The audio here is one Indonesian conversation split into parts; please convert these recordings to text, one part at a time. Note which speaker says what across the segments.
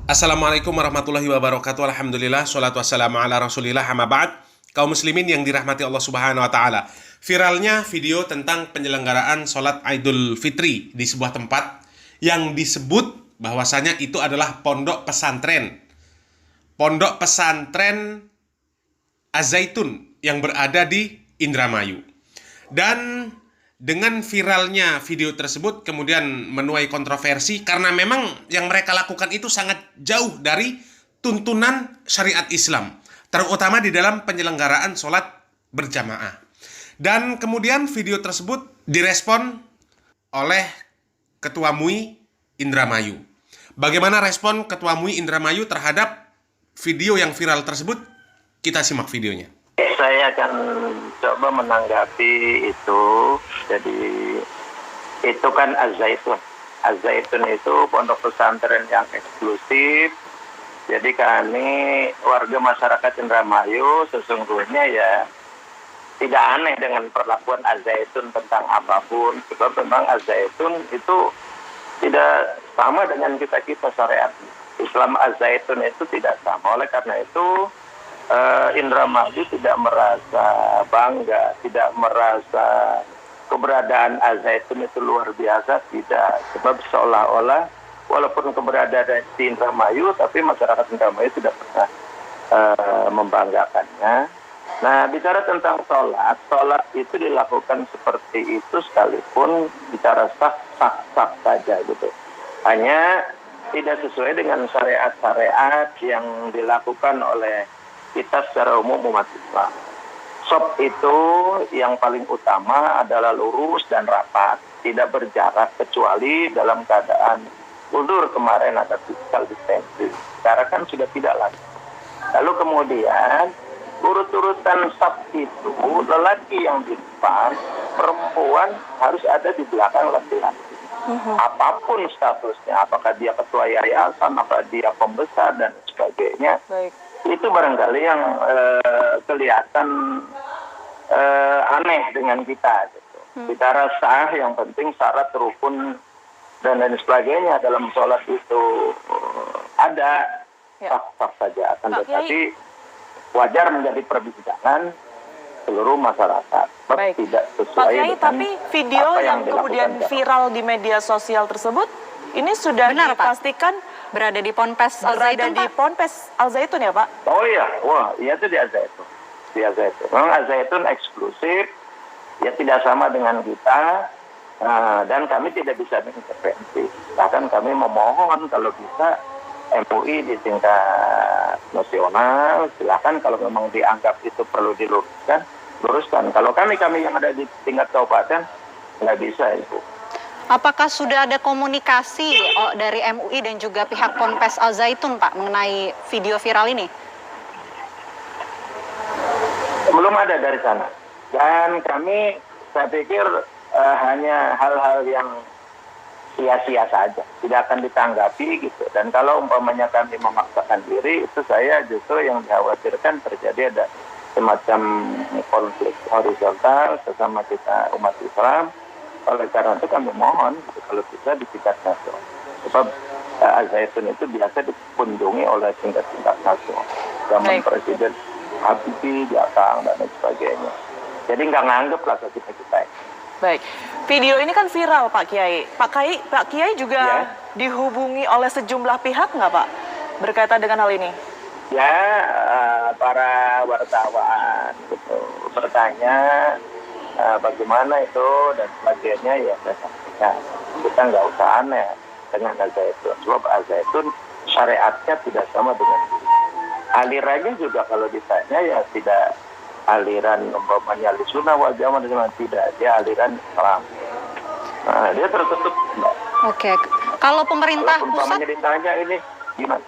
Speaker 1: Assalamualaikum warahmatullahi wabarakatuh. Alhamdulillah, sholatu wassalamu ala rasulillah, amma ba'd. Kaum muslimin yang dirahmati Allah subhanahu wa ta'ala. Viralnya video tentang penyelenggaraan sholat Idul Fitri di sebuah tempat yang disebut bahwasanya itu adalah pondok pesantren. Pondok pesantren Az-Zaitun yang berada di Indramayu. Dan dengan viralnya video tersebut kemudian menuai kontroversi karena memang yang mereka lakukan itu sangat jauh dari tuntunan syariat Islam, terutama di dalam penyelenggaraan sholat berjamaah. Dan kemudian video tersebut direspon oleh Ketua MUI Indramayu. Bagaimana respon Ketua MUI Indramayu terhadap video yang viral tersebut? Kita simak videonya.
Speaker 2: Saya akan coba menanggapi itu. Jadi itu kan Az-Zaitun. Az-Zaitun itu pondok pesantren yang eksklusif. Jadi kami warga masyarakat Indramayu sesungguhnya ya tidak aneh dengan perlakuan Az-Zaitun tentang apapun. Sebab memang Az-Zaitun itu tidak sama dengan kita-kita syariat Islam. Az-Zaitun itu tidak sama. Oleh karena itu Indramayu tidak merasa bangga, tidak merasa keberadaan Az-Zaitun itu luar biasa, tidak. Sebab seolah-olah walaupun keberadaan di Indramayu, tapi masyarakat Indramayu tidak pernah membanggakannya. Nah, bicara tentang sholat itu dilakukan seperti itu sekalipun bicara sah saja gitu. Hanya tidak sesuai dengan syariat-syariat yang dilakukan oleh kita secara umum umat Islam. Shop itu yang paling utama adalah lurus dan rapat, tidak berjarak kecuali dalam keadaan mundur kemarin ada physical distancing. Sekarang kan sudah tidak lagi. Lalu kemudian urut-urutan shop itu lelaki yang di depan, perempuan harus ada di belakang laki-laki. Apapun statusnya, apakah dia ketua yayasan, apakah dia pembesar dan sebagainya. Baik. Itu barangkali yang kelihatan aneh dengan kita gitu. Bicara sah, yang penting syarat rukun dan lain sebagainya dalam sholat itu ada, sah saja. Akan tetapi wajar menjadi perbincangan seluruh masyarakat.
Speaker 3: Baik.
Speaker 2: Tidak sesuai
Speaker 3: Pak Kiai,
Speaker 2: dengan
Speaker 3: tapi video yang kemudian viral di media sosial tersebut ini sudah
Speaker 4: benar,
Speaker 3: dipastikan
Speaker 4: berada di Ponpes
Speaker 3: berada
Speaker 4: Al-Zaitun,
Speaker 3: di Ponpes Al-Zaitun ya, Pak?
Speaker 2: Oh iya, wah, iya itu di Az-Zaitun. Di Az-Zaitun. Memang Az-Zaitun eksklusif, ya tidak sama dengan kita, dan kami tidak bisa mengintervensi. Bahkan kami memohon kalau bisa MUI di tingkat nasional, silakan kalau memang dianggap itu perlu diluruskan, luruskan. Kalau kami yang ada di tingkat kabupaten, nggak bisa, Ibu.
Speaker 4: apakah sudah ada komunikasi dari MUI dan juga pihak Ponpes Al-Zaitun, Pak, mengenai video viral ini?
Speaker 2: Belum ada dari sana. Dan kami, saya pikir hanya hal-hal yang sia-sia saja, tidak akan ditanggapi gitu. Dan kalau umpamanya kami memaksakan diri, itu saya justru yang dikhawatirkan terjadi ada semacam konflik horizontal sesama kita umat Islam. Oleh karena itu kami mohon kalau bisa di tingkat nasional. Sebab Az-Zaitun itu biasa dikunjungi oleh tingkat-tingkat nasional. Zaman Presiden Habibie datang dan lain sebagainya. Jadi nggak nganggep lah kita.
Speaker 3: Baik. Video ini kan viral, Pak Kiai. Pak Kiai juga dihubungi oleh sejumlah pihak nggak, Pak, berkaitan dengan hal ini?
Speaker 2: Ya, para wartawan gitu, bertanya bagaimana itu dan sebagainya, ya saya sampaikan. Kita nggak usah aneh dengan Az-Zaitun. Sebab Az-Zaitun syariatnya tidak sama dengan kita. Alirannya juga kalau ditanya ya tidak aliran umpamanya Ahlussunnah wal Jamaah, tidak. Dia aliran Islam. Nah, dia tertutup.
Speaker 4: Oke. Kalau pemerintah pusat,
Speaker 2: ditanya ini gimana?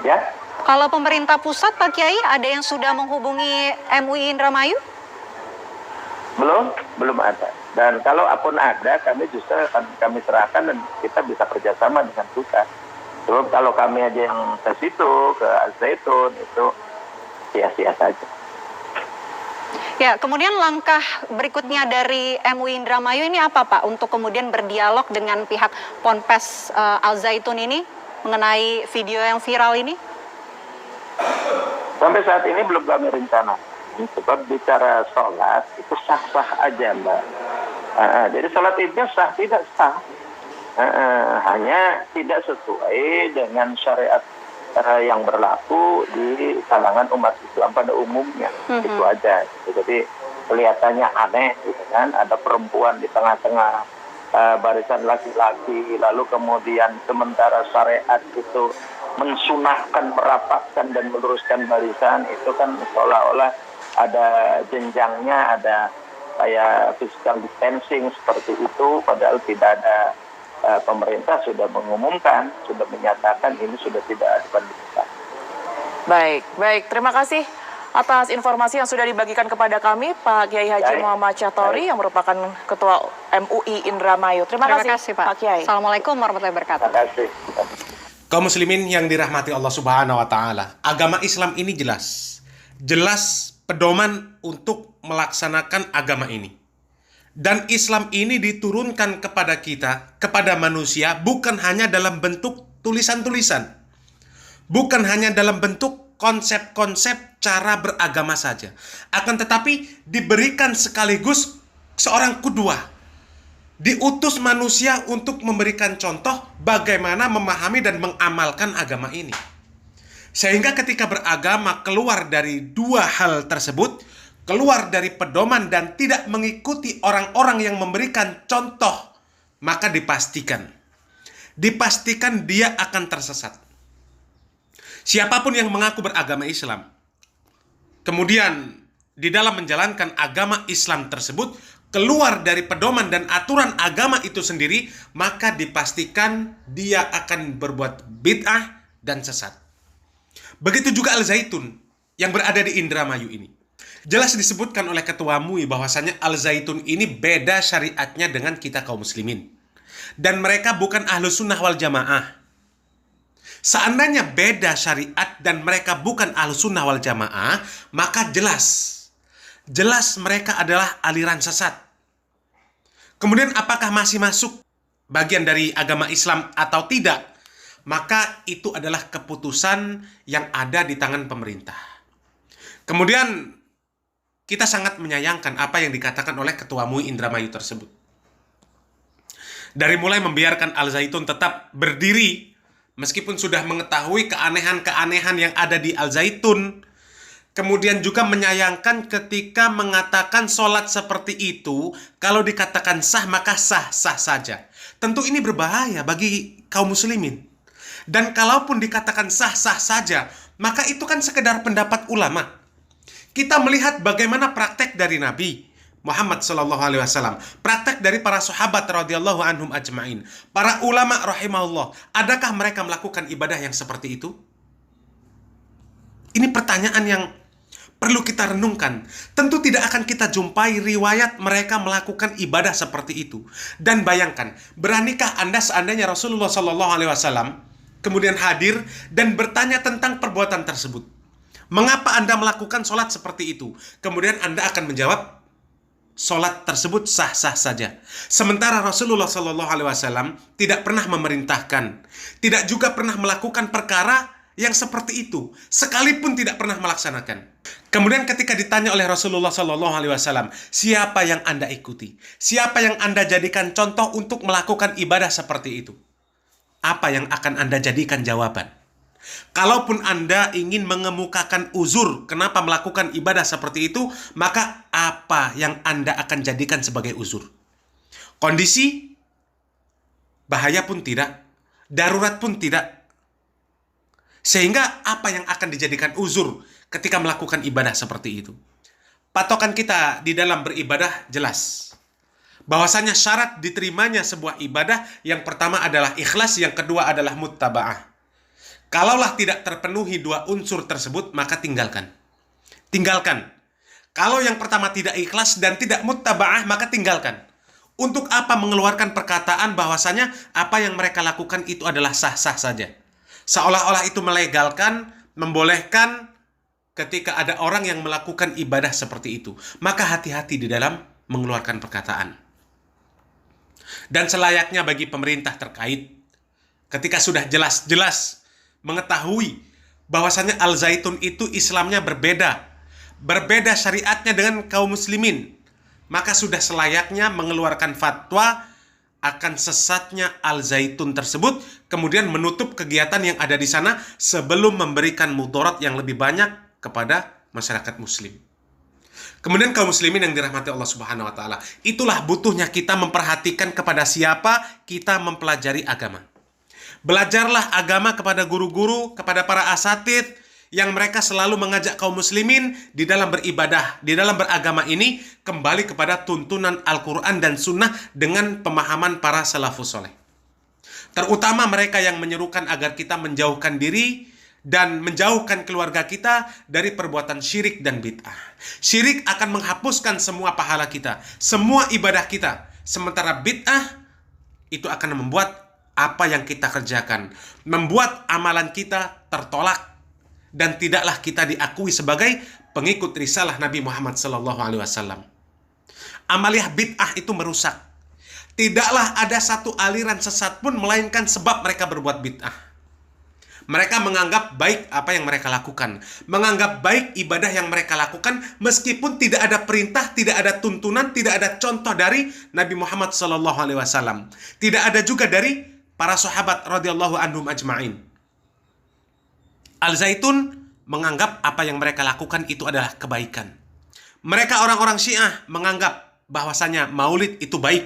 Speaker 2: Ya?
Speaker 4: Kalau pemerintah pusat, Pak Kiai, ada yang sudah menghubungi MUI Indramayu?
Speaker 2: Belum ada. Dan kalau pun ada, kami justru akan kami serahkan dan kita bisa kerjasama dengan pusat. Sebab kalau kami aja yang ke situ, ke Az-Zaitun, itu sia-sia saja.
Speaker 4: Ya, kemudian langkah berikutnya dari MUI Indramayu ini apa, Pak, untuk kemudian berdialog dengan pihak Ponpes Al-Zaitun ini? mengenai video yang viral ini?
Speaker 2: Sampai saat ini belum kami rencanakan, sebab bicara sholat itu sah-sah aja, Mbak. Jadi sholat itu sah tidak sah, hanya tidak sesuai dengan syariat yang berlaku di kalangan umat Islam pada umumnya. Itu aja. Jadi kelihatannya aneh, gitu kan? Ada perempuan di tengah-tengah barisan laki-laki, lalu kemudian sementara syariat itu mensunahkan, merapatkan dan meluruskan barisan, itu kan seolah-olah ada jenjangnya, ada kayak physical distancing seperti itu, padahal tidak ada. Pemerintah sudah mengumumkan, sudah menyatakan ini sudah tidak diperbolehkan.
Speaker 3: Baik. Terima kasih atas informasi yang sudah dibagikan kepada kami, Pak Kiai Haji Muhammad Syahtori yang merupakan Ketua MUI Indramayu. Terima kasih Pak Kiai.
Speaker 4: Assalamualaikum warahmatullahi wabarakatuh.
Speaker 2: Terima kasih.
Speaker 1: Kaum muslimin yang dirahmati Allah Subhanahu wa taala, agama Islam ini jelas pedoman untuk melaksanakan agama ini. Dan Islam ini diturunkan kepada kita, kepada manusia, bukan hanya dalam bentuk tulisan-tulisan. Bukan hanya dalam bentuk konsep-konsep cara beragama saja. Akan tetapi diberikan sekaligus seorang qudwah. Diutus manusia untuk memberikan contoh bagaimana memahami dan mengamalkan agama ini. Sehingga ketika beragama keluar dari dua hal tersebut, keluar dari pedoman dan tidak mengikuti orang-orang yang memberikan contoh, maka dipastikan dia akan tersesat. Siapapun yang mengaku beragama Islam, kemudian di dalam menjalankan agama Islam tersebut, keluar dari pedoman dan aturan agama itu sendiri, maka dipastikan dia akan berbuat bid'ah dan sesat. Begitu juga Al-Zaitun yang berada di Indramayu ini. Jelas disebutkan oleh Ketua MUI bahwasanya Al-Zaitun ini beda syariatnya dengan kita kaum muslimin. Dan mereka bukan ahlu sunnah wal jamaah. Seandainya beda syariat dan mereka bukan ahlu sunnah wal jamaah, maka jelas mereka adalah aliran sesat. Kemudian apakah masih masuk bagian dari agama Islam atau tidak? Maka itu adalah keputusan yang ada di tangan pemerintah. Kemudian kita sangat menyayangkan apa yang dikatakan oleh Ketua MUI Indramayu tersebut. Dari mulai membiarkan Al-Zaitun tetap berdiri, meskipun sudah mengetahui keanehan-keanehan yang ada di Al-Zaitun, kemudian juga menyayangkan ketika mengatakan sholat seperti itu, kalau dikatakan sah, maka sah-sah saja. Tentu ini berbahaya bagi kaum muslimin. Dan kalaupun dikatakan sah-sah saja, maka itu kan sekedar pendapat ulama. Kita melihat bagaimana praktek dari Nabi Muhammad SAW, praktek dari para sahabat radhiyallahu anhum ajma'in, para ulama rahimahullah. Adakah mereka melakukan ibadah yang seperti itu? Ini pertanyaan yang perlu kita renungkan. Tentu tidak akan kita jumpai riwayat mereka melakukan ibadah seperti itu. Dan bayangkan, beranikah Anda seandainya Rasulullah SAW kemudian hadir dan bertanya tentang perbuatan tersebut? Mengapa Anda melakukan sholat seperti itu? Kemudian Anda akan menjawab, sholat tersebut sah-sah saja. Sementara Rasulullah SAW tidak pernah memerintahkan, tidak juga pernah melakukan perkara yang seperti itu, sekalipun tidak pernah melaksanakan. Kemudian ketika ditanya oleh Rasulullah SAW, siapa yang Anda ikuti? Siapa yang Anda jadikan contoh untuk melakukan ibadah seperti itu? Apa yang akan Anda jadikan jawaban? Kalaupun Anda ingin mengemukakan uzur kenapa melakukan ibadah seperti itu, maka apa yang Anda akan jadikan sebagai uzur? Kondisi bahaya pun tidak, darurat pun tidak. Sehingga apa yang akan dijadikan uzur ketika melakukan ibadah seperti itu? Patokan kita di dalam beribadah jelas. Bahwasanya syarat diterimanya sebuah ibadah, yang pertama adalah ikhlas, yang kedua adalah muttaba'ah. Kalaulah tidak terpenuhi dua unsur tersebut, maka tinggalkan. Kalau yang pertama tidak ikhlas dan tidak muttaba'ah, maka tinggalkan. Untuk apa mengeluarkan perkataan bahwasanya apa yang mereka lakukan itu adalah sah-sah saja? Seolah-olah itu melegalkan, membolehkan ketika ada orang yang melakukan ibadah seperti itu. Maka hati-hati di dalam mengeluarkan perkataan. Dan selayaknya bagi pemerintah terkait ketika sudah jelas-jelas mengetahui bahwasannya Al-Zaitun itu Islamnya berbeda syariatnya dengan kaum muslimin, maka sudah selayaknya mengeluarkan fatwa akan sesatnya Al-Zaitun tersebut, kemudian menutup kegiatan yang ada di sana sebelum memberikan mudarat yang lebih banyak kepada masyarakat muslim. Kemudian kaum muslimin yang dirahmati Allah Subhanahu wa taala, itulah butuhnya kita memperhatikan kepada siapa kita mempelajari agama. Belajarlah agama kepada guru-guru, kepada para asatidz yang mereka selalu mengajak kaum muslimin di dalam beribadah, di dalam beragama ini kembali kepada tuntunan Al-Quran dan Sunnah dengan pemahaman para salafus soleh. Terutama mereka yang menyerukan agar kita menjauhkan diri dan menjauhkan keluarga kita dari perbuatan syirik dan bid'ah. Syirik akan menghapuskan semua pahala kita, semua ibadah kita. Sementara bid'ah itu akan membuat apa yang kita kerjakan, membuat amalan kita tertolak, dan tidaklah kita diakui sebagai pengikut risalah Nabi Muhammad SAW. Amaliyah bid'ah itu merusak. Tidaklah ada satu aliran sesat pun melainkan sebab mereka berbuat bid'ah. Mereka menganggap baik apa yang mereka lakukan, menganggap baik ibadah yang mereka lakukan, meskipun tidak ada perintah, tidak ada tuntunan, tidak ada contoh dari Nabi Muhammad SAW. Tidak ada juga dari para sahabat radhiyallahu anhum ajma'in. Al-Zaitun menganggap apa yang mereka lakukan itu adalah kebaikan. Mereka orang-orang Syiah menganggap bahwasanya maulid itu baik,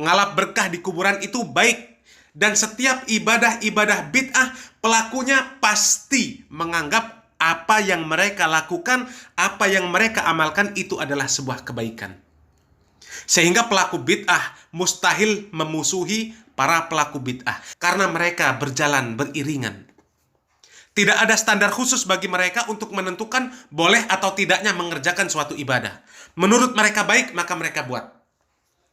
Speaker 1: ngalap berkah di kuburan itu baik, dan setiap ibadah-ibadah bid'ah pelakunya pasti menganggap apa yang mereka lakukan, apa yang mereka amalkan itu adalah sebuah kebaikan. Sehingga pelaku bid'ah mustahil memusuhi para pelaku bid'ah karena mereka berjalan beriringan. Tidak ada standar khusus bagi mereka untuk menentukan boleh atau tidaknya mengerjakan suatu ibadah. Menurut mereka baik, maka mereka buat.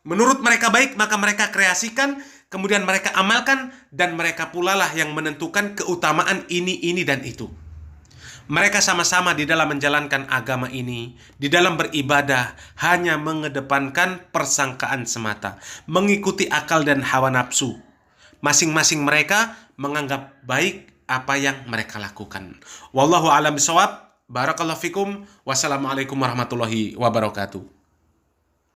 Speaker 1: Menurut mereka baik, maka mereka kreasikan, kemudian mereka amalkan, dan mereka pula lah yang menentukan keutamaan ini, dan itu. Mereka sama-sama di dalam menjalankan agama ini, di dalam beribadah, hanya mengedepankan persangkaan semata, mengikuti akal dan hawa nafsu. Masing-masing mereka menganggap baik apa yang mereka lakukan. Wallahu a'lam bishawab. Barakallahu fikum. Wassalamualaikum warahmatullahi wabarakatuh.